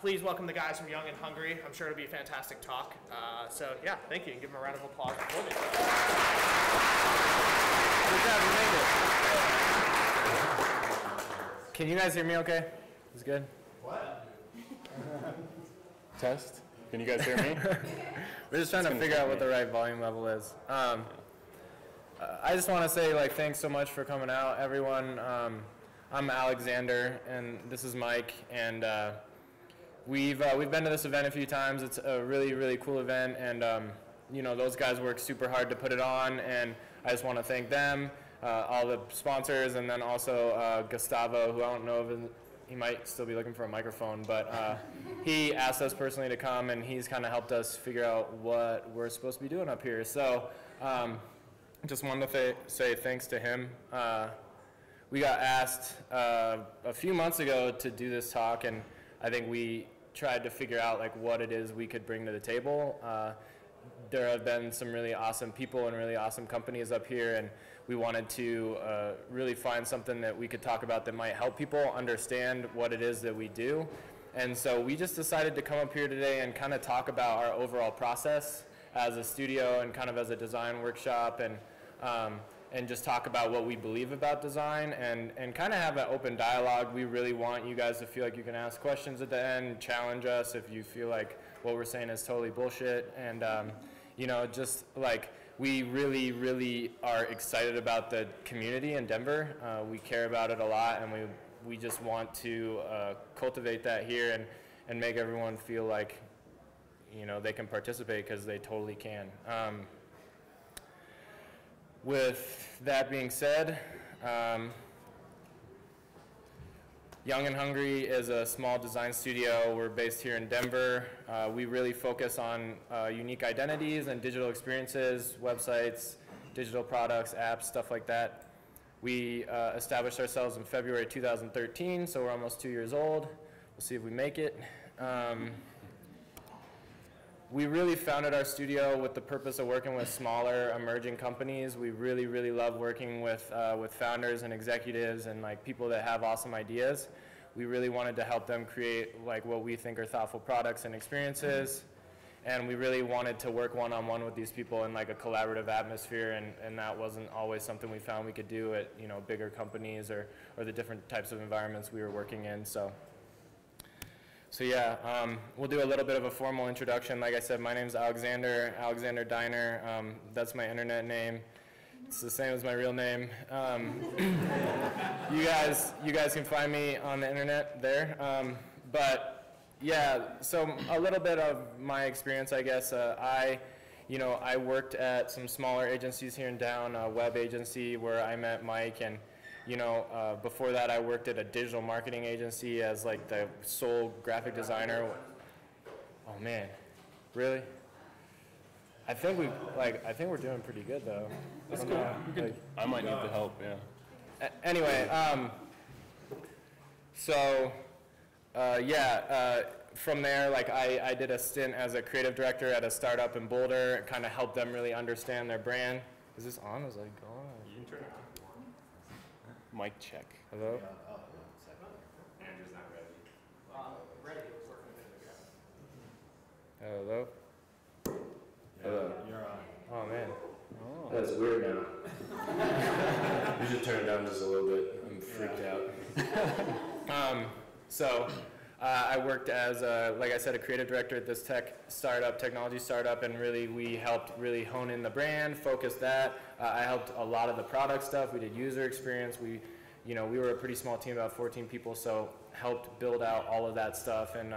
please welcome the guys from Young and Hungry. I'm sure it'll be a fantastic talk. So yeah, thank you, and give them a round of applause for me. Good job, you made it. Can you guys hear me okay? Is it good? What? Test. Can you guys hear me? We're just trying to figure out what the right volume level is. I just want to say, like, thanks so much for coming out, everyone. I'm Alexander, and this is Mike, and we've been to this event a few times. It's a really, really cool event, and you know, those guys work super hard to put it on, and I just want to thank them, all the sponsors, and then also Gustavo, who I don't know if he might still be looking for a microphone, but he asked us personally to come, and he's kind of helped us figure out what we're supposed to be doing up here. So just wanted to say thanks to him. We got asked a few months ago to do this talk, and I think we tried to figure out like what it is we could bring to the table. There have been some really awesome people and really awesome companies up here, and we wanted to really find something that we could talk about that might help people understand what it is that we do. And so we just decided to come up here today and kind of talk about our overall process as a studio and kind of as a design workshop, and just talk about what we believe about design, and kind of have an open dialogue. We really want you guys to feel like you can ask questions at the end, challenge us if you feel like what we're saying is totally bullshit, and you know, just like we really, really are excited about the community in Denver. We care about it a lot, and we just want to cultivate that here and make everyone feel like, you know, they can participate, because they totally can. With that being said, Young and Hungry is a small design studio. We're based here in Denver. We really focus on unique identities and digital experiences, websites, digital products, apps, stuff like that. We established ourselves in February 2013, so we're almost 2 years old. We'll see if we make it. We really founded our studio with the purpose of working with smaller, emerging companies. We really, really love working with founders and executives and like people that have awesome ideas. We really wanted to help them create like what we think are thoughtful products and experiences. And we really wanted to work one-on-one with these people in like a collaborative atmosphere, and that wasn't always something we found we could do at, you know, bigger companies or the different types of environments we were working in. So yeah, we'll do a little bit of a formal introduction. Like I said, my name's Alexander Diner. That's my internet name. It's the same as my real name. You guys can find me on the internet there. But yeah, so a little bit of my experience, I guess. I worked at some smaller agencies here in town, a web agency where I met Mike, and you know, before that I worked at a digital marketing agency as like the sole graphic designer. Oh man, really? I think we're doing pretty good though. That's cool. I might need the help, yeah. Anyway, from there, like I did a stint as a creative director at a startup in Boulder, kind of helped them really understand their brand. Is this on? Is it going? You can turn it on. Mic check. Hello? Andrew's not ready. Ready. Hello? Yeah, Hello? you're on. Oh man. Oh. That's weird now. You should turn it down just a little bit. I'm freaked out. I worked as, like I said, a creative director at this technology startup, and really we helped really hone in the brand, focus that. I helped a lot of the product stuff. We did user experience. We were a pretty small team, about 14 people, so helped build out all of that stuff. And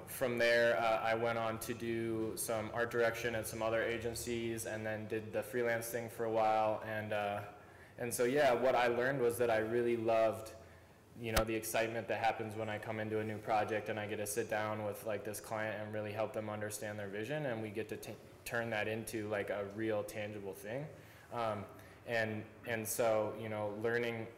from there, I went on to do some art direction at some other agencies, and then did the freelance thing for a while. And so yeah, what I learned was that I really loved, you know, the excitement that happens when I come into a new project and I get to sit down with like this client and really help them understand their vision, and we get to turn that into like a real tangible thing. And so, you know,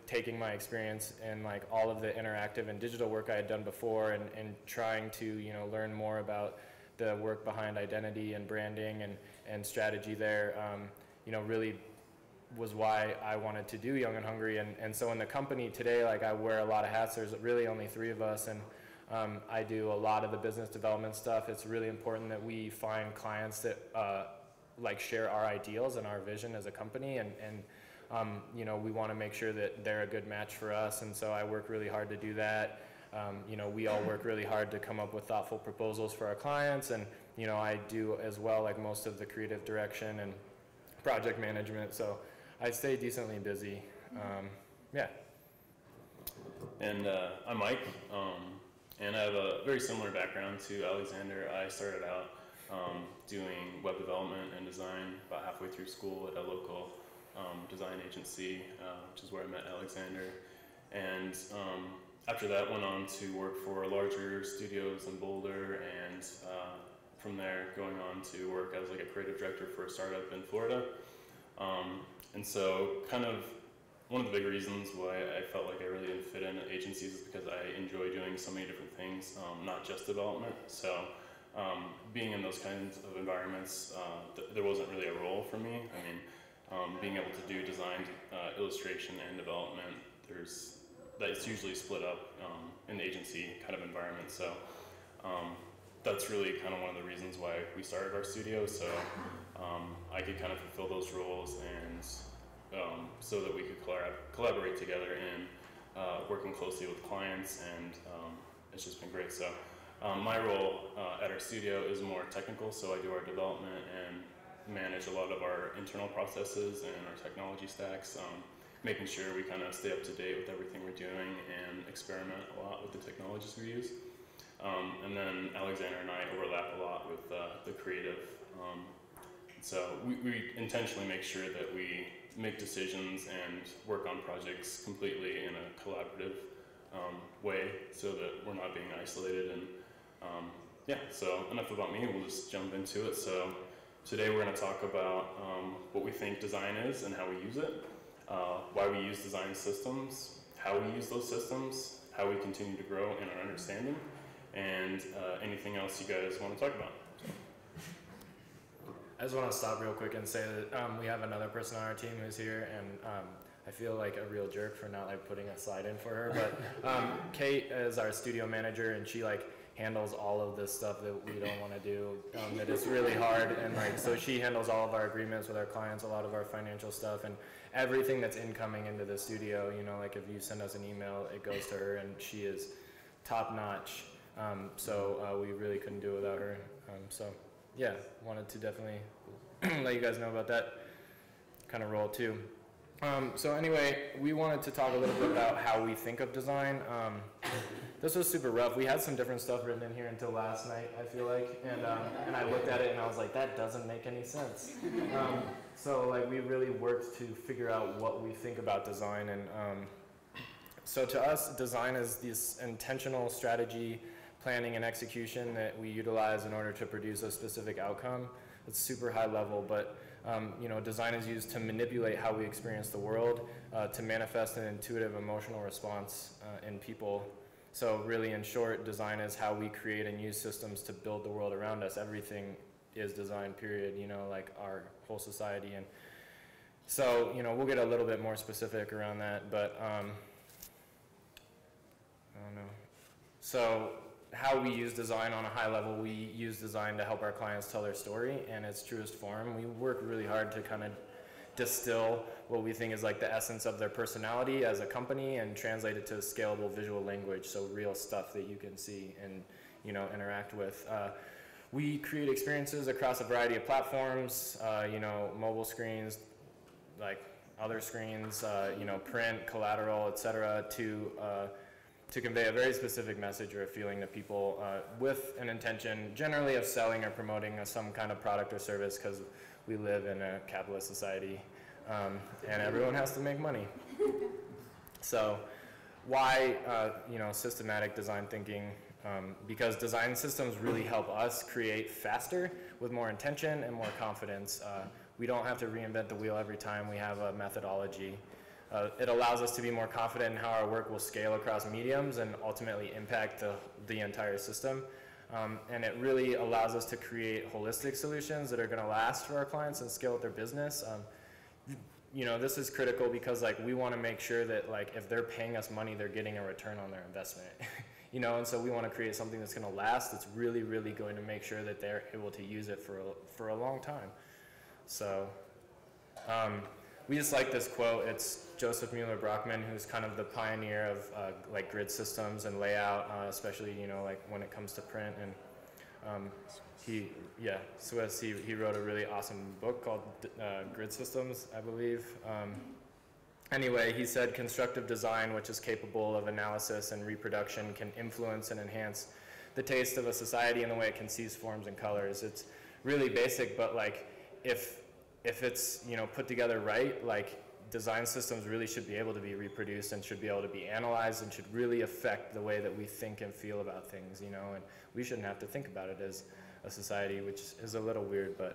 taking my experience in like all of the interactive and digital work I had done before, and trying to, you know, learn more about the work behind identity and branding and strategy there, you know, really was why I wanted to do Young and Hungry. And so in the company today, like I wear a lot of hats. There's really only 3 of us, and I do a lot of the business development stuff. It's really important that we find clients that like share our ideals and our vision as a company, and you know, we want to make sure that they're a good match for us, and so I work really hard to do that. You know, we all work really hard to come up with thoughtful proposals for our clients, and you know, I do as well, like most of the creative direction and project management, so I stay decently busy. Yeah. And I'm Mike, and I have a very similar background to Alexander. I started out doing web development and design about halfway through school at a local design agency, which is where I met Alexander. And after that, went on to work for larger studios in Boulder, and from there going on to work as like a creative director for a startup in Florida. And so kind of one of the big reasons why I felt like I really didn't fit in at agencies is because I enjoy doing so many different things, not just development. So being in those kinds of environments, there wasn't really a role for me. I mean, being able to do design, illustration, and development, it's usually split up in the agency kind of environment. So that's really kind of one of the reasons why we started our studio. So I could kind of fulfill those roles, and so that we could collaborate together in working closely with clients, and it's just been great. So my role at our studio is more technical, so I do our development and manage a lot of our internal processes and our technology stacks, making sure we kind of stay up to date with everything we're doing and experiment a lot with the technologies we use. And then Alexander and I overlap a lot with the creative. So we intentionally make sure that we make decisions and work on projects completely in a collaborative way, so that we're not being isolated. And yeah, so enough about me, we'll just jump into it. So today we're going to talk about what we think design is and how we use it, why we use design systems, how we use those systems, how we continue to grow in our understanding, and anything else you guys want to talk about. I just want to stop real quick and say that we have another person on our team who's here, and I feel like a real jerk for not like putting a slide in for her, but Kate is our studio manager, and she like handles all of this stuff that we don't want to do, that is really hard, and like, so she handles all of our agreements with our clients, a lot of our financial stuff, and everything that's incoming into the studio, you know, like if you send us an email, it goes to her, and she is top notch. So we really couldn't do it without her. So yeah, wanted to definitely let you guys know about that kind of role too. So anyway, we wanted to talk a little bit about how we think of design. This was super rough. We had some different stuff written in here until last night, I feel like, and I looked at it and I was like, that doesn't make any sense. So like we really worked to figure out what we think about design, and so to us, design is this intentional strategy, planning, and execution that we utilize in order to produce a specific outcome. It's super high level, but you know, design is used to manipulate how we experience the world, to manifest an intuitive emotional response in people. So really, in short, design is how we create and use systems to build the world around us. Everything is design, period, you know, like our whole society. And so, you know, we'll get a little bit more specific around that, but I don't know. So how we use design on a high level, we use design to help our clients tell their story in its truest form. We work really hard to kind of distill what we think is like the essence of their personality as a company and translate it to scalable visual language, so real stuff that you can see and, you know, interact with. We create experiences across a variety of platforms, you know, mobile screens, like other screens, you know, print, collateral, etc., to convey a very specific message or a feeling to people with an intention generally of selling or promoting some kind of product or service, because we live in a capitalist society and everyone has to make money. So why you know, systematic design thinking? Because design systems really help us create faster with more intention and more confidence. We don't have to reinvent the wheel every time. We have a methodology. It allows us to be more confident in how our work will scale across mediums and ultimately impact the entire system. And it really allows us to create holistic solutions that are going to last for our clients and scale with their business. You know, this is critical because like we want to make sure that like if they're paying us money, they're getting a return on their investment. you know, and so we want to create something that's going to last, that's really, really going to make sure that they're able to use it for a long time. So we just like this quote. It's Joseph Mueller-Brockman, who's kind of the pioneer of like grid systems and layout, especially, you know, like when it comes to print. And Swiss, he wrote a really awesome book called Grid Systems, I believe. Anyway, he said constructive design, which is capable of analysis and reproduction, can influence and enhance the taste of a society in the way it conceives forms and colors. It's really basic, but like if it's, you know, put together right, like design systems really should be able to be reproduced and should be able to be analyzed and should really affect the way that we think and feel about things, you know, and we shouldn't have to think about it as a society, which is a little weird, but,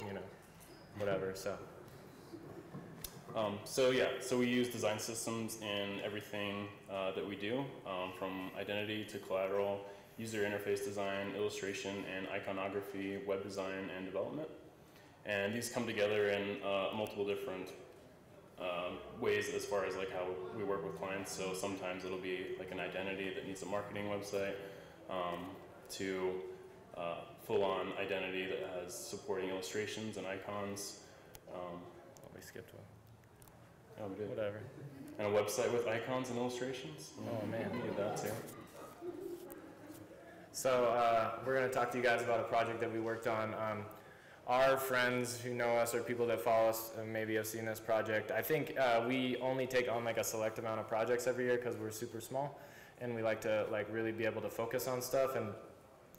you know, whatever, so. So we use design systems in everything that we do, from identity to collateral, user interface design, illustration, and iconography, web design, and development. And these come together in multiple different ways as far as like how we work with clients. So sometimes it'll be like an identity that needs a marketing website, to full-on identity that has supporting illustrations and icons. We skipped one. Oh, we did. Whatever. And a website with icons and illustrations. Oh man, We did that too. So we're going to talk to you guys about a project that we worked on. Our friends who know us or people that follow us maybe have seen this project. I think we only take on like a select amount of projects every year because we're super small, and we like to like really be able to focus on stuff. And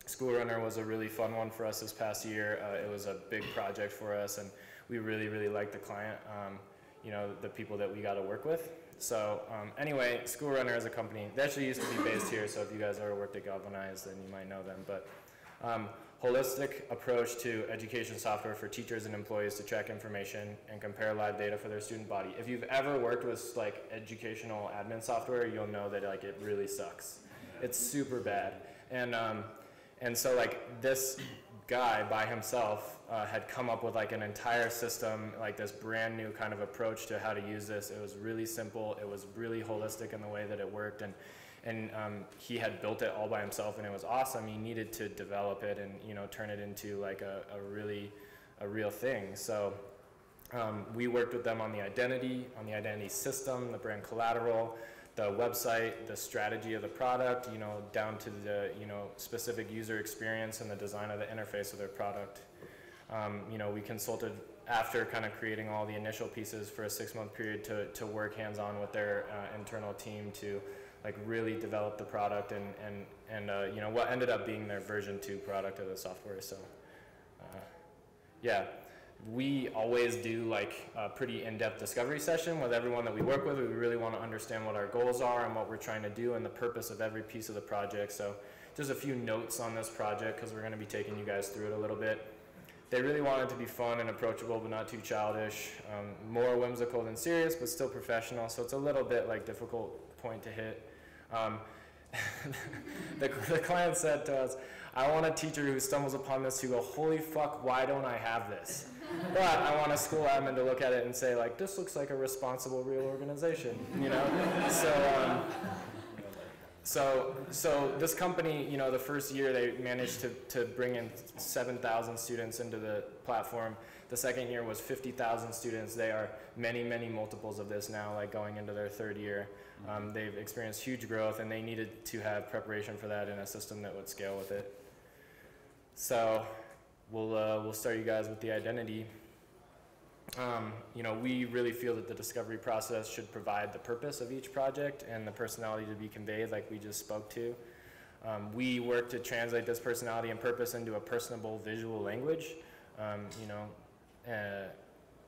School Runner was a really fun one for us this past year. It was a big project for us, and we really, really liked the client, you know, the people that we got to work with. So anyway, School Runner is a company. They actually used to be based here, so if you guys ever worked at Galvanize, then you might know them. But holistic approach to education software for teachers and employees to track information and compare live data for their student body. If you've ever worked with like educational admin software, you'll know that like it really sucks. It's super bad. And so like this guy by himself had come up with like an entire system, like this brand new kind of approach to how to use this. It was really simple. It was really holistic in the way that it worked. And he had built it all by himself, and it was awesome. He needed to develop it and, you know, turn it into like a real thing. So we worked with them on the identity system, the brand collateral, the website, the strategy of the product, you know, down to the, you know, specific user experience and the design of the interface of their product. You know, we consulted after kind of creating all the initial pieces for a 6-month period to work hands-on with their internal team to like really develop the product and you know, what ended up being their version 2 product of the software. So yeah, we always do like a pretty in-depth discovery session with everyone that we work with. We really want to understand what our goals are and what we're trying to do and the purpose of every piece of the project. So just a few notes on this project because we're going to be taking you guys through it a little bit. They really want it to be fun and approachable, but not too childish. More whimsical than serious, but still professional. So it's a little bit like difficult point to hit. The client said to us, I want a teacher who stumbles upon this to go, holy fuck, why don't I have this? But I want a school admin to look at it and say, like, this looks like a responsible, real organization, you know? So this company, you know, the first year they managed to bring in 7,000 students into the platform. The second year was 50,000 students. They are many, many multiples of this now, like going into their 3rd year. They've experienced huge growth, and they needed to have preparation for that in a system that would scale with it. So we'll start you guys with the identity. You know, we really feel that the discovery process should provide the purpose of each project and the personality to be conveyed, like we just spoke to. We work to translate this personality and purpose into a personable visual language. You know,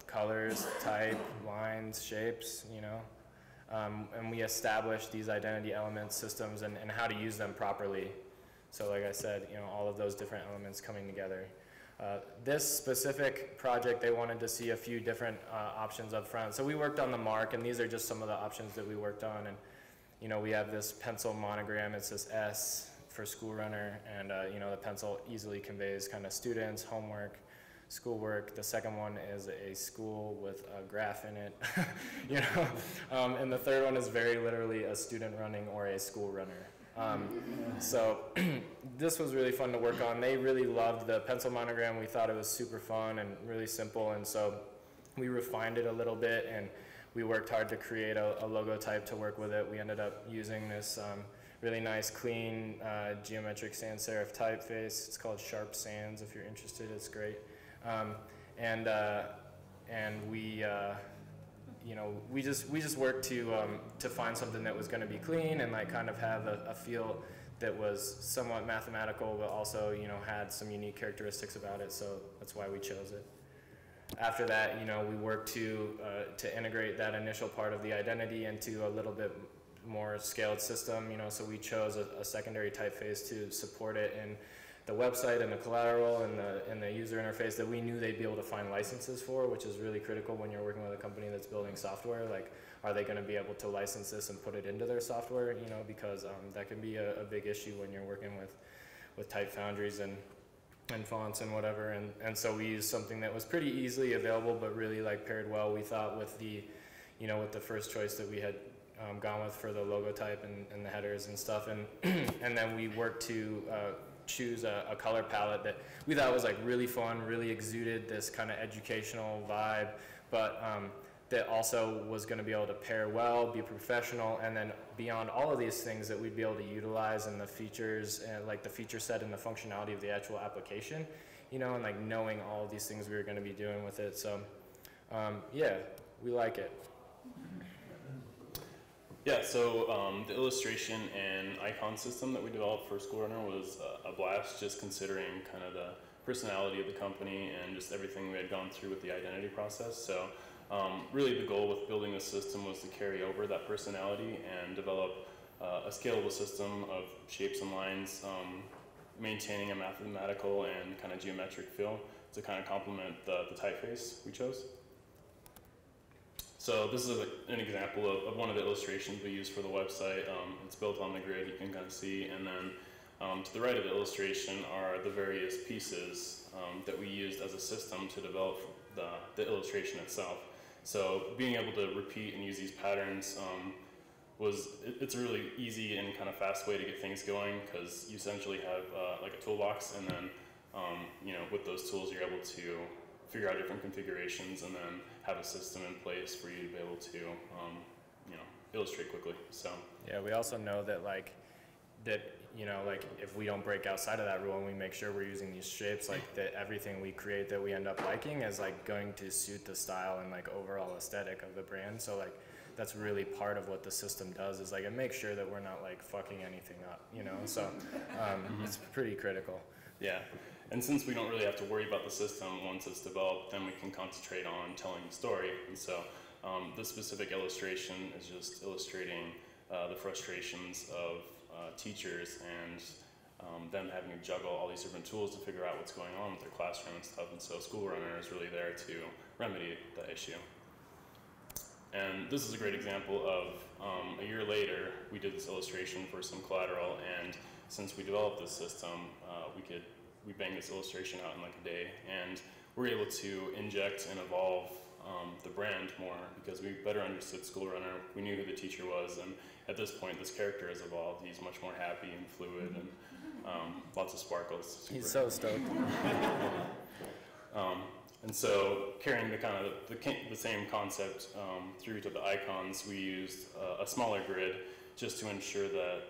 colors, type, lines, shapes, you know. And we establish these identity elements, systems, and how to use them properly. So like I said, you know, all of those different elements coming together. This specific project, they wanted to see a few different options up front. So we worked on the mark, and these are just some of the options that we worked on. And, you know, we have this pencil monogram. It says S for School Runner, and, you know, the pencil easily conveys kind of students, homework, schoolwork. The second one is a school with a graph in it, you know. And the third one is very literally a student running or a school runner. So this was really fun to work on. They really loved the pencil monogram. We thought it was super fun and really simple, and so we refined it a little bit, and we worked hard to create a logo type to work with it. We ended up using this really nice, clean, geometric sans serif typeface. It's called Sharp Sans. If you're interested, it's great. And we, you know, we just worked to find something that was going to be clean and like kind of have a feel that was somewhat mathematical, but also, you know, had some unique characteristics about it. So that's why we chose it. After that, you know, we worked to integrate that initial part of the identity into a little bit more scaled system, you know, so we chose a secondary typeface to support it in the website and the collateral and the user interface that we knew they'd be able to find licenses for, which is really critical when you're working with a company that's building software. Like, are they going to be able to license this and put it into their software, you know, because that can be a big issue when you're working with type foundries and fonts and whatever, and so we used something that was pretty easily available but really like paired well, we thought, with the, you know, with the first choice that we had gone with for the logo type and the headers and stuff, and and then we worked to choose a color palette that we thought was like really fun, really exuded this kind of educational vibe, but that also was going to be able to pair well, be professional, and then beyond all of these things that we'd be able to utilize in the features and like the feature set and the functionality of the actual application, you know, and like knowing all of these things we were going to be doing with it. So yeah, we like it. Yeah, so the illustration and icon system that we developed for School Runner was a blast, just considering kind of the personality of the company and just everything we had gone through with the identity process. So really the goal with building this system was to carry over that personality and develop a scalable system of shapes and lines, maintaining a mathematical and kind of geometric feel to kind of complement the typeface we chose. So this is an example of one of the illustrations we use for the website. It's built on the grid, you can kind of see, and then to the right of the illustration are the various pieces that we used as a system to develop the illustration itself. So being able to repeat and use these patterns it's a really easy and kind of fast way to get things going, because you essentially have like a toolbox, and then you know, with those tools you're able to figure out different configurations and then have a system in place for you to be able to you know, illustrate quickly. So yeah, we also know that you know, like if we don't break outside of that rule and we make sure we're using these shapes, like that everything we create that we end up liking is like going to suit the style and like overall aesthetic of the brand. So like that's really part of what the system does, is like it makes sure that we're not like fucking anything up, you know. So it's pretty critical. Yeah, and since we don't really have to worry about the system once it's developed, then we can concentrate on telling the story. And so this specific illustration is just illustrating the frustrations of teachers and them having to juggle all these different tools to figure out what's going on with their classroom and stuff. And so School Runner is really there to remedy the issue. And this is a great example of a year later, we did this illustration for some collateral, and since we developed this system, we banged this illustration out in like a day, and we're able to inject and evolve the brand more because we better understood School Runner. We knew who the teacher was, and at this point, this character has evolved. He's much more happy and fluid, and lots of sparkles. He's so stoked. And so, carrying the kind of the same concept through to the icons, we used a smaller grid just to ensure that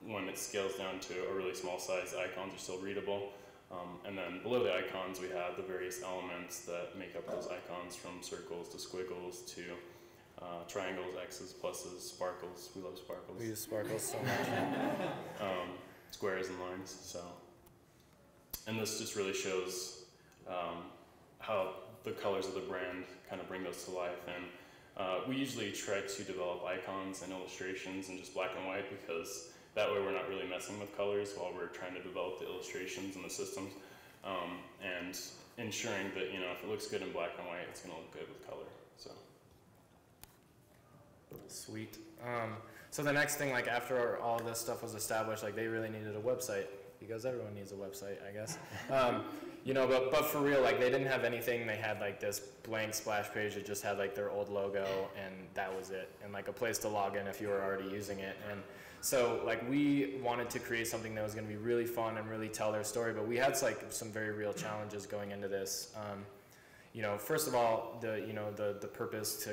when it scales down to a really small size, the icons are still readable. And then below the icons, we have the various elements that make up those icons, from circles to squiggles to triangles, X's, pluses, sparkles. We love sparkles. We use sparkles so much. Squares and lines. So, and this just really shows how the colors of the brand kind of bring those to life. And we usually try to develop icons and illustrations in just black and white, because that way we're not really messing with colors while we're trying to develop the illustrations and the systems, and ensuring that, you know, if it looks good in black and white, it's going to look good with color. So sweet. So the next thing, like after all this stuff was established, like they really needed a website, because everyone needs a website, I guess. You know, but for real, like they didn't have anything. They had like this blank splash page that just had like their old logo, and that was it, and like a place to log in if you were already using it. And so like we wanted to create something that was going to be really fun and really tell their story, but we had like some very real challenges going into this. You know, first of all, the purpose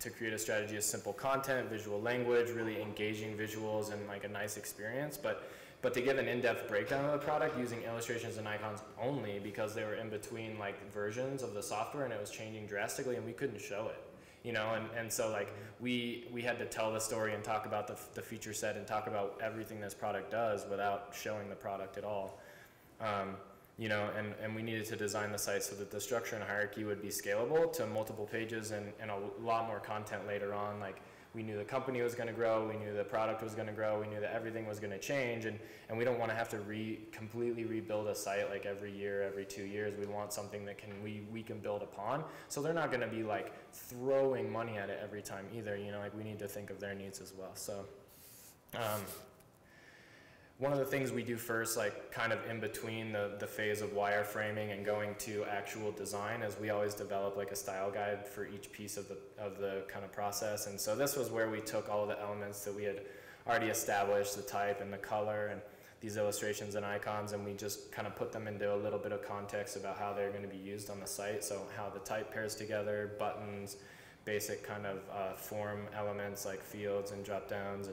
to create a strategy is simple content, visual language, really engaging visuals, and like a nice experience. But to give an in-depth breakdown of the product using illustrations and icons only, because they were in between like versions of the software and it was changing drastically, and we couldn't show it. You know, and so like we had to tell the story and talk about the feature set and talk about everything this product does without showing the product at all. You know, and we needed to design the site so that the structure and hierarchy would be scalable to multiple pages and a lot more content later on. Like we knew the company was going to grow, we knew the product was going to grow, we knew that everything was going to change, and we don't want to have to completely rebuild a site like every year, every 2 years. We want something that we can build upon. So they're not going to be like throwing money at it every time either. You know, like we need to think of their needs as well. So one of the things we do first, like kind of in between the phase of wireframing and going to actual design, is we always develop like a style guide for each piece of the kind of process. And so this was where we took all of the elements that we had already established, the type and the color and these illustrations and icons, and we just kind of put them into a little bit of context about how they're going to be used on the site. So how the type pairs together, buttons, basic kind of form elements like fields and drop downs,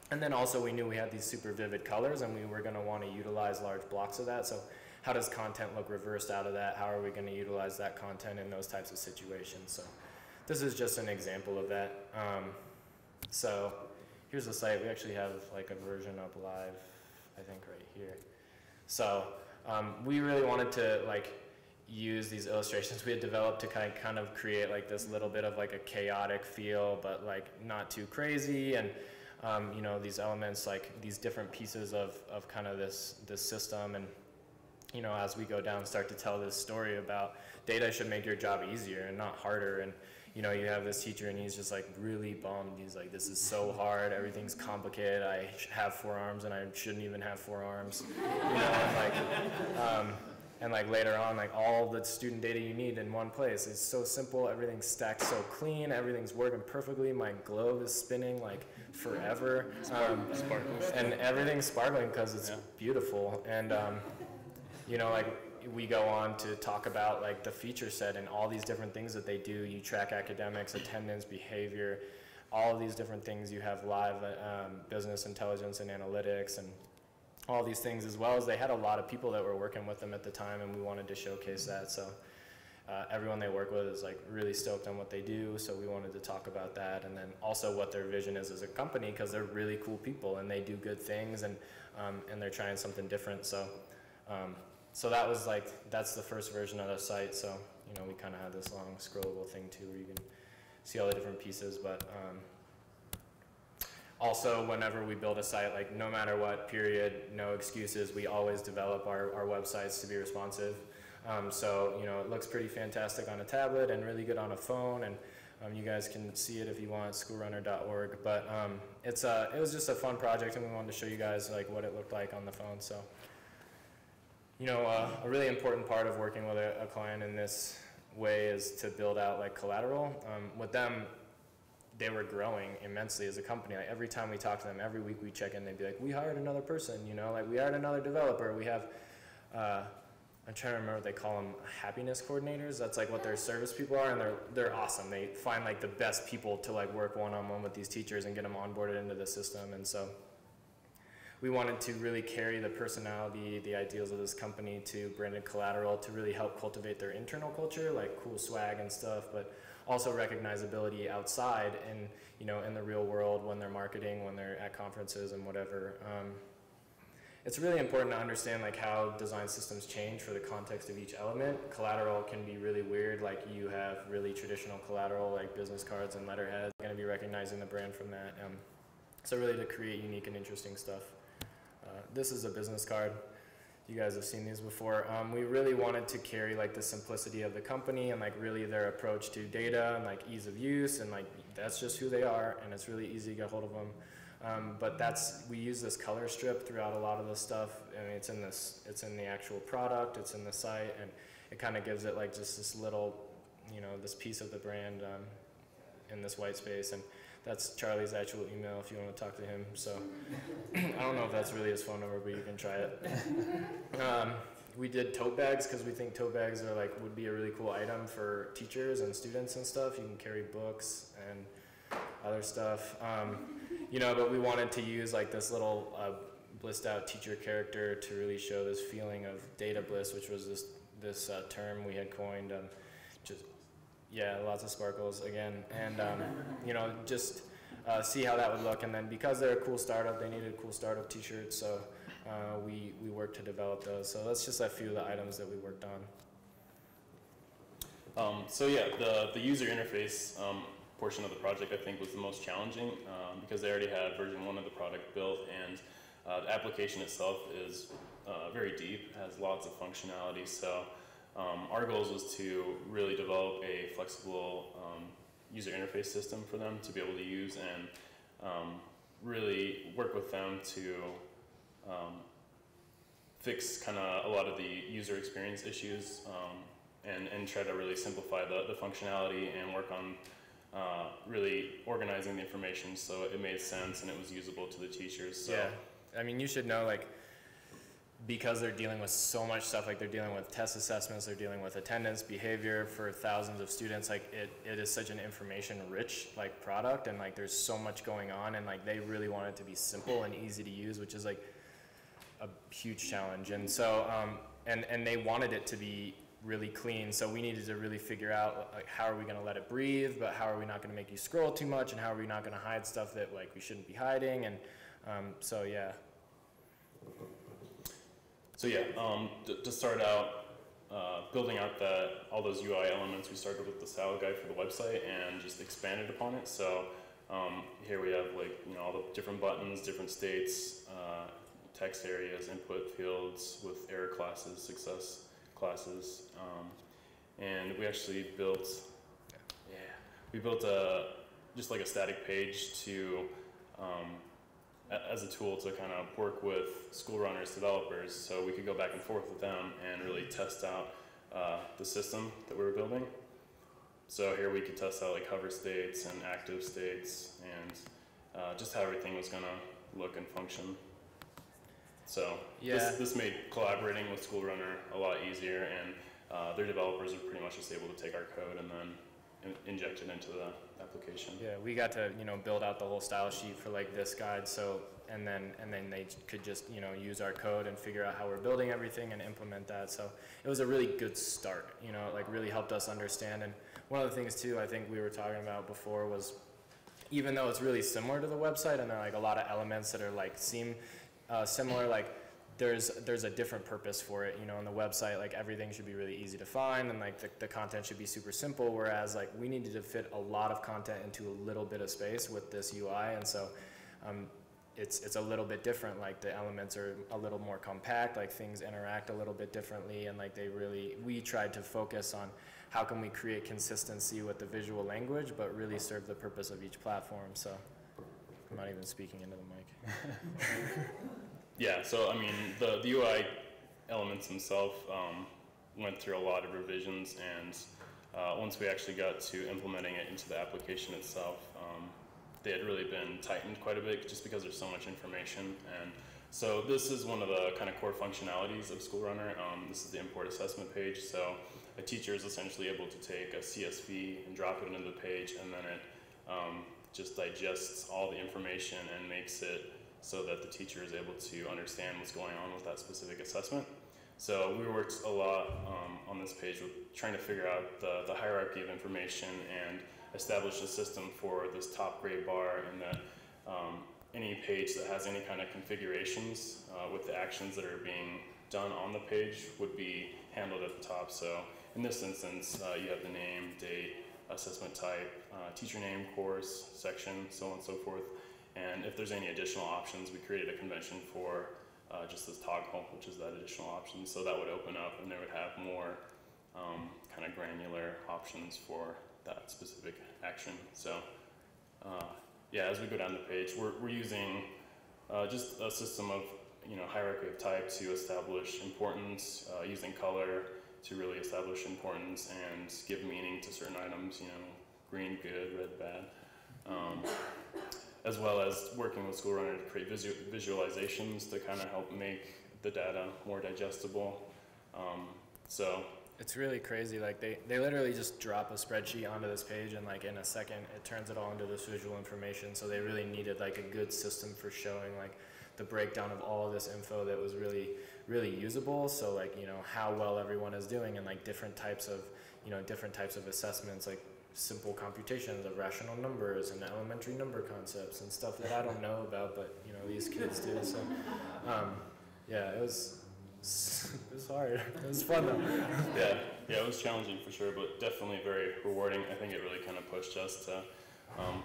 and then also we knew we had these super vivid colors and we were going to want to utilize large blocks of that. So how does content look reversed out of that? How are we going to utilize that content in those types of situations? So this is just an example of that. So here's the site. We actually have like a version up live, I think right here. So we really wanted to like use these illustrations we had developed to kind of create like this little bit of like a chaotic feel, but like not too crazy. And you know, these elements, like these different pieces of kind of this system, and you know, as we go down, start to tell this story about data should make your job easier and not harder. And you know, you have this teacher and he's just like really bummed. He's like, this is so hard, everything's complicated, I have 4 arms and I shouldn't even have 4 arms. You know, and like later on, like all the student data you need in one place. It's so simple, everything's stacked so clean, everything's working perfectly, my globe is spinning like forever. And everything's sparkling because it's beautiful. And you know, like we go on to talk about like the feature set and all these different things that they do. You track academics, attendance, behavior, all of these different things. You have live business intelligence and analytics and all these things, as well as they had a lot of people that were working with them at the time, and we wanted to showcase that. So everyone they work with is like really stoked on what they do, so we wanted to talk about that, and then also what their vision is as a company, because they're really cool people and they do good things, and they're trying something different. So so that was like, that's the first version of the site. So you know, we kind of had this long scrollable thing too, where you can see all the different pieces. But also, whenever we build a site, like no matter what, period, no excuses, we always develop our websites to be responsive. So, you know, it looks pretty fantastic on a tablet and really good on a phone, and you guys can see it if you want, schoolrunner.org. But it was just a fun project, and we wanted to show you guys like what it looked like on the phone. So, you know, a really important part of working with a client in this way is to build out like collateral. With them, they were growing immensely as a company. Like every time we talk to them, every week we check in, they'd be like, we hired another person, you know, like we hired another developer. We have, I'm trying to remember what they call them, happiness coordinators. That's like what their service people are, and they're awesome. They find like the best people to like work one-on-one with these teachers and get them onboarded into the system. And so we wanted to really carry the personality, the ideals of this company to Branded Collateral to really help cultivate their internal culture, like cool swag and stuff, but also recognizability outside and, you know, in the real world when they're marketing, when they're at conferences and whatever. It's really important to understand like how design systems change for the context of each element. Collateral can be really weird, like you have really traditional collateral like business cards and letterheads. You're going to be recognizing the brand from that. So really to create unique and interesting stuff. This is a business card. You guys have seen these before. We really wanted to carry like the simplicity of the company and like really their approach to data and like ease of use, and like that's just who they are, and it's really easy to get hold of them. But we use this color strip throughout a lot of the stuff. I mean, it's in the actual product, it's in the site, and it kind of gives it like just this little, this piece of the brand in this white space. And that's Charlie's actual email if you want to talk to him. So I don't know if that's really his phone number, but you can try it. We did tote bags because we think tote bags are would be a really cool item for teachers and students and stuff. You can carry books and other stuff. But we wanted to use this little blissed out teacher character to really show this feeling of data bliss, which was this term we had coined. Lots of sparkles again, and just see how that would look. And then because they're a cool startup, they needed cool startup t-shirts, so we worked to develop those. So that's just a few of the items that we worked on. The user interface portion of the project I think was the most challenging because they already had version 1 of the product built, and the application itself is very deep, has lots of functionality. So our goals was to really develop a flexible user interface system for them to be able to use, and really work with them to fix kind of a lot of the user experience issues, and try to really simplify the functionality and work on really organizing the information so it made sense and it was usable to the teachers. So. Yeah, I mean, you should know, because they're dealing with so much stuff, they're dealing with test assessments, they're dealing with attendance, behavior for thousands of students, it is such an information-rich, product, and, there's so much going on, and, they really want it to be simple and easy to use, which is, a huge challenge. And so, and they wanted it to be really clean, so we needed to really figure out, how are we going to let it breathe, but how are we not going to make you scroll too much, and how are we not going to hide stuff that, we shouldn't be hiding, and to start out building out all those UI elements, we started with the style guide for the website and just expanded upon it. So here we have all the different buttons, different states, text areas, input fields with error classes, success classes, and we actually built just a static page to as a tool to kind of work with School Runners developers, so we could go back and forth with them and really test out the system that we were building. So here we could test out hover states and active states, and just how everything was going to look and function. So this made collaborating with School Runner a lot easier, and their developers are pretty much just able to take our code and then inject it into the application. Yeah, we got to build out the whole style sheet for this guide. So and then they could just use our code and figure out how we're building everything and implement that. So it was a really good start. It really helped us understand. And one of the things too I think we were talking about before was, even though it's really similar to the website and there are a lot of elements that are seem similar, there's a different purpose for it. On the website, everything should be really easy to find, and the content should be super simple, whereas we needed to fit a lot of content into a little bit of space with this UI, and so it's a little bit different. The elements are a little more compact, things interact a little bit differently, and we tried to focus on how can we create consistency with the visual language but really serve the purpose of each platform. So I'm not even speaking into the mic. Yeah, so I mean, the UI elements themselves went through a lot of revisions, and once we actually got to implementing it into the application itself, they had really been tightened quite a bit just because there's so much information. And so this is one of the kind of core functionalities of School Runner. This is the import assessment page. So a teacher is essentially able to take a CSV and drop it into the page, and then it just digests all the information and makes it so that the teacher is able to understand what's going on with that specific assessment. So we worked a lot on this page with trying to figure out the hierarchy of information and establish a system for this top gray bar, and that any page that has any kind of configurations with the actions that are being done on the page would be handled at the top. So in this instance, you have the name, date, assessment type, teacher name, course, section, so on and so forth. And if there's any additional options, we created a convention for just this toggle, which is that additional option. So that would open up and they would have more kind of granular options for that specific action. So yeah, as we go down the page, we're using just a system of hierarchy of type to establish importance, using color to really establish importance and give meaning to certain items. Green good, red bad. As well as working with SchoolRunner to create visualizations to kind of help make the data more digestible. So it's really crazy. Like they literally just drop a spreadsheet onto this page, and like in a second it turns it all into this visual information. So they really needed like a good system for showing like the breakdown of all of this info that was really, really usable. So like, how well everyone is doing, and like different types of assessments, like simple computations of rational numbers and elementary number concepts and stuff that I don't know about, but these kids do. So yeah, it was hard. It was fun though. Yeah, it was challenging for sure, but definitely very rewarding. I think it really kind of pushed us to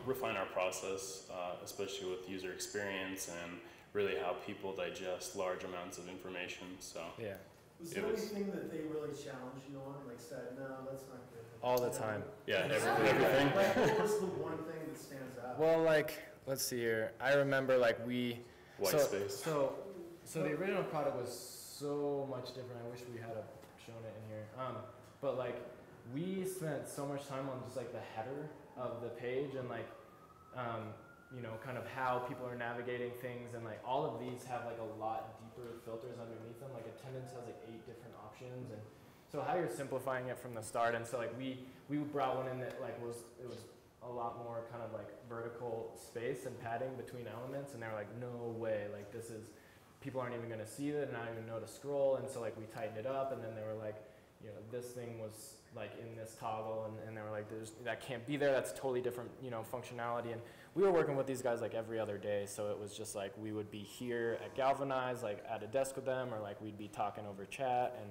refine our process, especially with user experience and really how people digest large amounts of information. So yeah. Was there anything that they really challenged you on, like said, no, that's not good? All the time. Yeah, everything. Like, what was the one thing that stands out? Well, like, let's see here. I remember like White space. So the original product was so much different. I wish we had shown it in here. But like we spent so much time on just like the header of the page and like kind of how people are navigating things, and like all of these have like a lot deeper filters underneath them. Like attendance has like 8 different options, and so how you're simplifying it from the start. And so like we brought one in that like was a lot more kind of like vertical space and padding between elements, and they were like, no way, like this is, people aren't even going to see it and not even know to scroll. And so like we tightened it up, and then they were like, this thing was like in this toggle, and they were like, that can't be there, that's totally different functionality. And we were working with these guys like every other day, so it was just like we would be here at Galvanize, like at a desk with them, or like we'd be talking over chat, and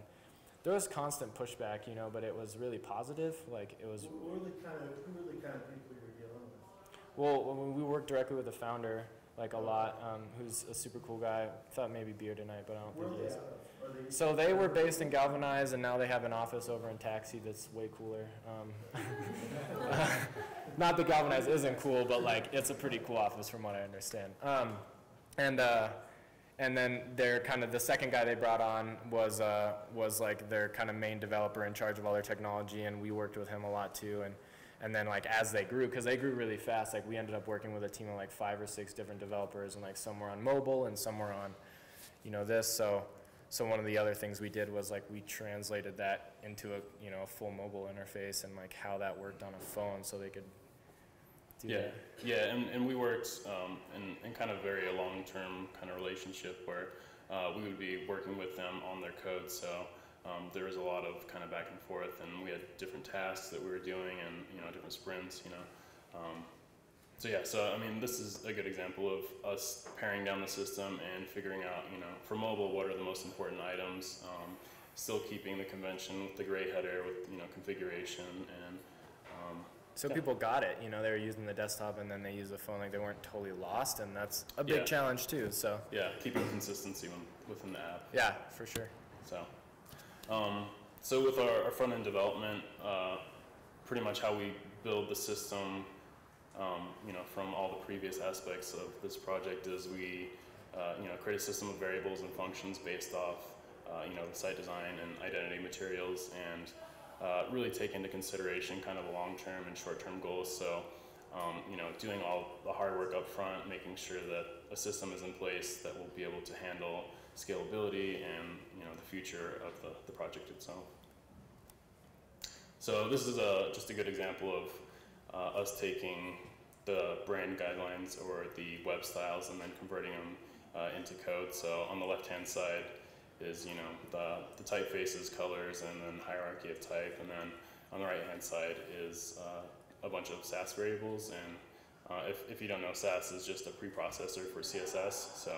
there was constant pushback, but it was really positive. Like it was. Who were the kind of people you were dealing with? Well, we worked directly with the founder, like a lot, who's a super cool guy. Thought maybe be here tonight, but I don't think he is. So they were based in Galvanize, and now they have an office over in Taxi that's way cooler. Not that Galvanize isn't cool, but like it's a pretty cool office from what I understand. And then their kind of the second guy they brought on was like their kind of main developer in charge of all their technology, and we worked with him a lot too. And then like as they grew, because they grew really fast, like we ended up working with a team of like 5 or 6 different developers, and like some were on mobile and some were on, this. So one of the other things we did was like we translated that into a full mobile interface, and like how that worked on a phone, so they could do that. Yeah, and we worked in kind of very a long-term kind of relationship where we would be working with them on their code. So there was a lot of kind of back and forth, and we had different tasks that we were doing, and different sprints. So I mean, this is a good example of us paring down the system and figuring out, for mobile, what are the most important items, still keeping the convention with the gray header, with, configuration, and so people got it, they were using the desktop and then they used the phone, like they weren't totally lost, and that's a big challenge too, so. Yeah, keeping consistency within the app. Yeah, for sure. So with our front-end development, pretty much how we build the system, from all the previous aspects of this project is we, create a system of variables and functions based off, the site design and identity materials, and really take into consideration kind of long-term and short-term goals. So, doing all the hard work up front, making sure that a system is in place that will be able to handle scalability and, the future of the project itself. So this is just a good example of us taking the brand guidelines or the web styles and then converting them into code. So on the left-hand side is the typefaces, colors, and then hierarchy of type, and then on the right-hand side is a bunch of Sass variables. And if you don't know, Sass is just a preprocessor for CSS. So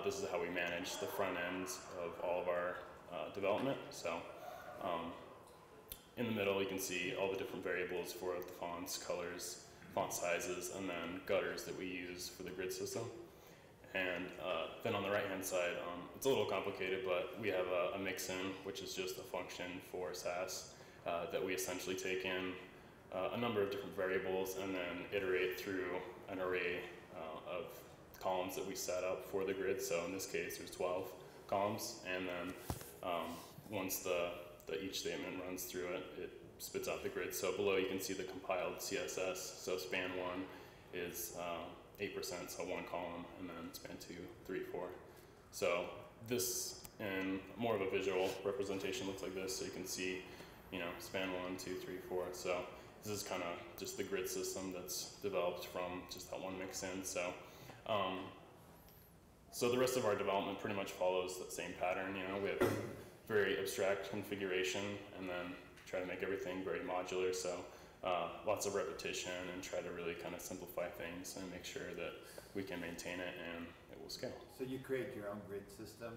this is how we manage the front ends of all of our development. So in the middle, you can see all the different variables for the fonts, colors, font sizes, and then gutters that we use for the grid system. And then on the right-hand side, it's a little complicated, but we have a mixin, which is just a function for Sass that we essentially take in a number of different variables and then iterate through an array of columns that we set up for the grid. So in this case, there's 12 columns, and then once each statement runs through it, it spits out the grid. So below you can see the compiled CSS. So span 1 is 8%, so 1 column, and then span 2, 3, 4. So this, in more of a visual representation, looks like this. So you can see, you know, span 1, 2, 3, 4. So this is kind of just the grid system that's developed from just that one mix-in. So, so the rest of our development pretty much follows that same pattern. You know, we have very abstract configuration, and then try to make everything very modular. So lots of repetition, and try to really kind of simplify things and make sure that we can maintain it and it will scale. So you create your own grid system?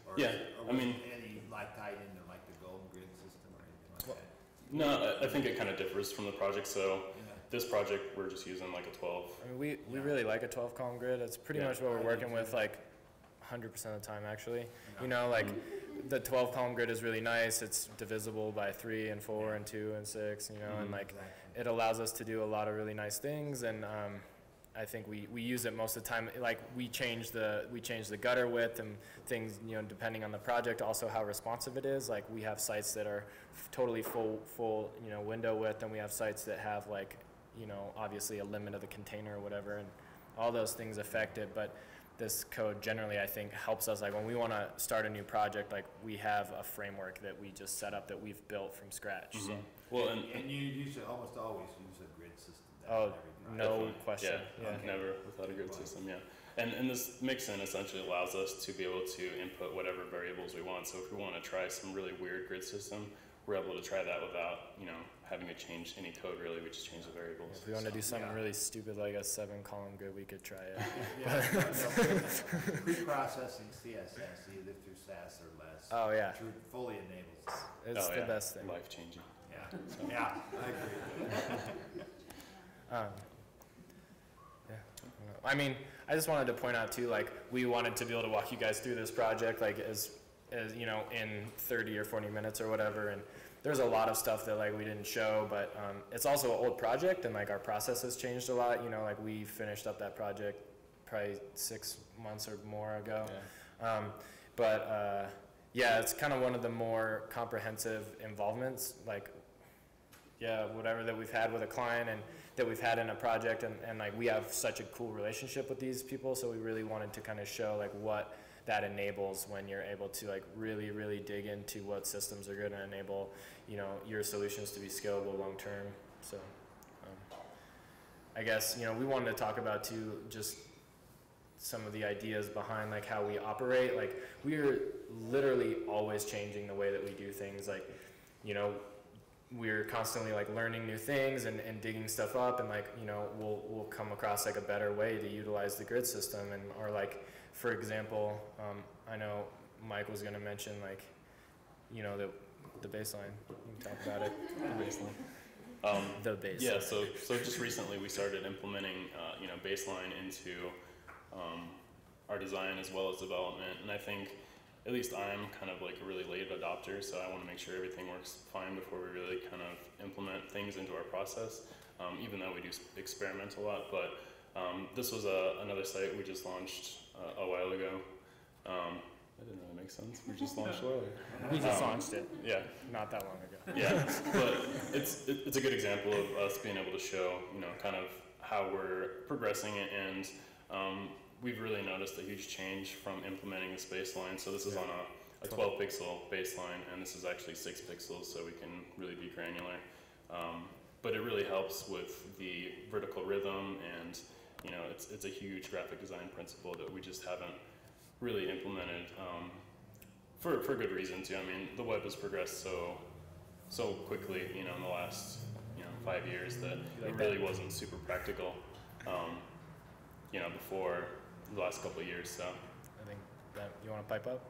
Or Yeah, or I mean, any like tied into like the golden grid system or anything like that? no, I think it kind of differs from the project. So Yeah. this project, we're just using like a 12. I mean, we Yeah. really like a 12 column grid. It's pretty Yeah. much what I we're do working too. with like 100% of the time actually. Yeah. You know, like the 12 column grid is really nice. It's divisible by 3 and 4 and 2 and 6, you know, and like Exactly. it allows us to do a lot of really nice things, and I think we use it most of the time. Like we change the gutter width and things, you know, depending on the project, also how responsive it is. Like we have sites that are totally full, you know, window width, and we have sites that have like, you know, obviously a limit of the container or whatever, and all those things affect it. But this code generally, I think, helps us. Like when we want to start a new project, like we have a framework that we just set up that we've built from scratch. So. Well, And you should almost always use a grid system. then Oh, and everything, right? no definitely. question. Yeah, never without a grid system. Yeah, and this mix-in essentially allows us to be able to input whatever variables we want. So if we want to try some really weird grid system, we're able to try that without, you know, having to change any code. Really, we just change the variables. If we want to do something Yeah. really stupid like a 7 column grid, we could try it. Yeah, pre-processing CSS either through SAS or less. Oh yeah, Fully enables it. it's Oh, the yeah. best thing. Life-changing. Yeah, yeah, I agree. Yeah. I mean, I just wanted to point out too, like we wanted to be able to walk you guys through this project, like as you know, in 30 or 40 minutes or whatever. And there's a lot of stuff that like we didn't show, but it's also an old project, and like our process has changed a lot. You know, like we finished up that project probably 6 months or more ago. Yeah. Yeah, it's kind of one of the more comprehensive involvements, like, yeah, whatever that we've had with a client and that we've had in a project, and like we have such a cool relationship with these people, so we really wanted to kind of show like what that enables when you're able to like really, really dig into what systems are going to enable, you know, your solutions to be scalable long term. So I guess, you know, we wanted to talk about too just some of the ideas behind like how we operate. Like we're literally always changing the way that we do things. Like, you know, we're constantly like learning new things and digging stuff up, and like, you know, we'll come across like a better way to utilize the grid system. And or like, for example, I know Mike was going to mention like, you know, the baseline. You can talk about it. The baseline. The baseline. Yeah, so just recently we started implementing, you know, baseline into our design as well as development, and I think at least I'm kind of like a really late adopter, so I want to make sure everything works fine before we really kind of implement things into our process, even though we do experiment a lot. But this was another site we just launched a while ago. That didn't really make sense. We just launched a while ago. We just launched it Yeah. not that long ago. Yeah, but it's a good example of us being able to show, you know, kind of how we're progressing it, and we've really noticed a huge change from implementing this baseline. So this is on a 12 pixel baseline, and this is actually 6 pixels, so we can really be granular. But it really helps with the vertical rhythm, and you know, it's a huge graphic design principle that we just haven't really implemented for good reason too. I mean, the web has progressed so quickly, you know, in the last 5 years that it really wasn't super practical, you know, before the last couple of years. So I think that you want to pipe up.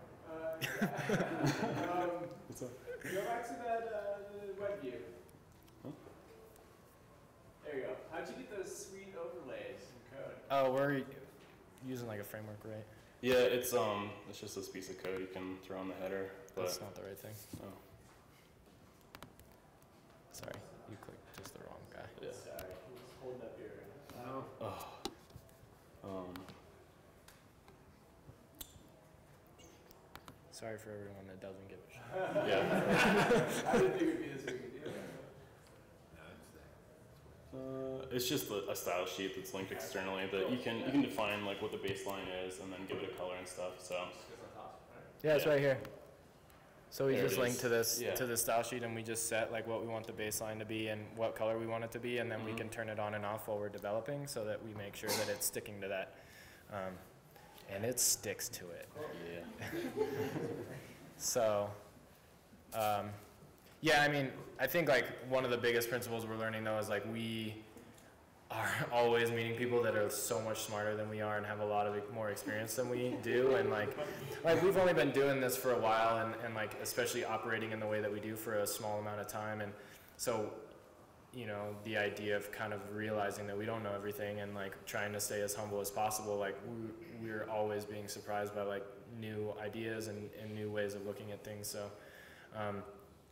what's up? Go back to that web view. Huh? There you go. How'd you get those sweet overlays in code? Oh, we're using like a framework, right? Yeah, it's just this piece of code you can throw on the header, but That's not the right thing. oh, Sorry, you clicked just the wrong guy. yeah. Sorry, I'm just holding up your. No, Sorry for everyone that doesn't give a shit. Yeah. I didn't think it would be this big a deal. No, it's that. It's just a style sheet that's linked externally that you can define like what the baseline is and then give it a color and stuff. So Yeah, it's Yeah. right here. So we There just it link is. to this Yeah. to the style sheet, and we just set like what we want the baseline to be and what color we want it to be, and then we Mhm. can turn it on and off while we're developing, so that we make sure that it's sticking to that, and it sticks to it. yeah. So, yeah, I mean, I think like one of the biggest principles we're learning though is like we are always meeting people that are so much smarter than we are and have a lot of more experience than we do, and like we've only been doing this for a while, and like especially operating in the way that we do for a small amount of time, and so you know, the idea of kind of realizing that we don't know everything and like trying to stay as humble as possible, like we're always being surprised by like new ideas and new ways of looking at things. So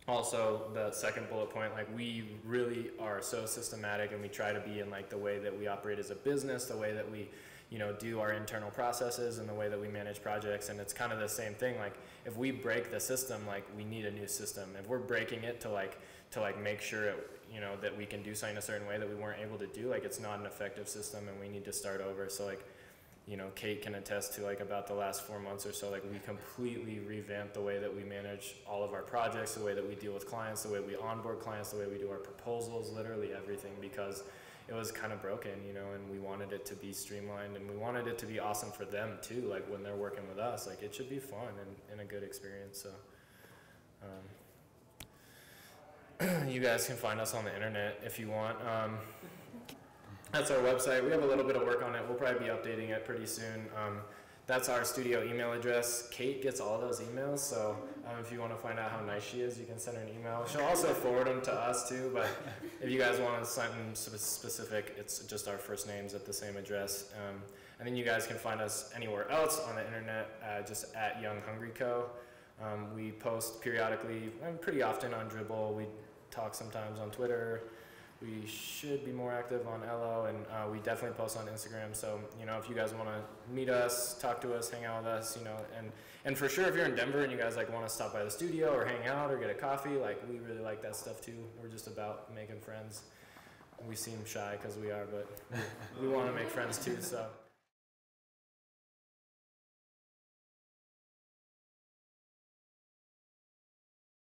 also the second bullet point, like we really are so systematic, and we try to be in like the way that we operate as a business, the way that we, you know, do our internal processes, and the way that we manage projects. And it's kind of the same thing, like if we break the system, like we need a new system. If we're breaking it to make sure you know, that we can do something a certain way that we weren't able to do, like it's not an effective system, and we need to start over. So like, you know, Kate can attest to like about the last 4 months or so, like we completely revamped the way that we manage all of our projects, the way that we deal with clients, the way we onboard clients, the way we do our proposals, literally everything, because it was kind of broken, you know, and we wanted it to be streamlined, and we wanted it to be awesome for them too, like when they're working with us, like it should be fun and a good experience. So you guys can find us on the internet if you want. That's our website. We have a little bit of work on it. We'll probably be updating it pretty soon. That's our studio email address. Kate gets all those emails, so if you want to find out how nice she is, you can send her an email. She'll also forward them to us too, but if you guys want something specific, it's just our first names at the same address. And then you guys can find us anywhere else on the internet, just at Young Hungry Co. We post periodically, and pretty often on Dribbble. We talk sometimes on Twitter. We should be more active on Ello, and we definitely post on Instagram. So, you know, if you guys want to meet us, talk to us, hang out with us, you know, and for sure if you're in Denver and you guys like want to stop by the studio or hang out or get a coffee, like we really like that stuff too. We're just about making friends. We seem shy because we are, but we want to make friends too, so.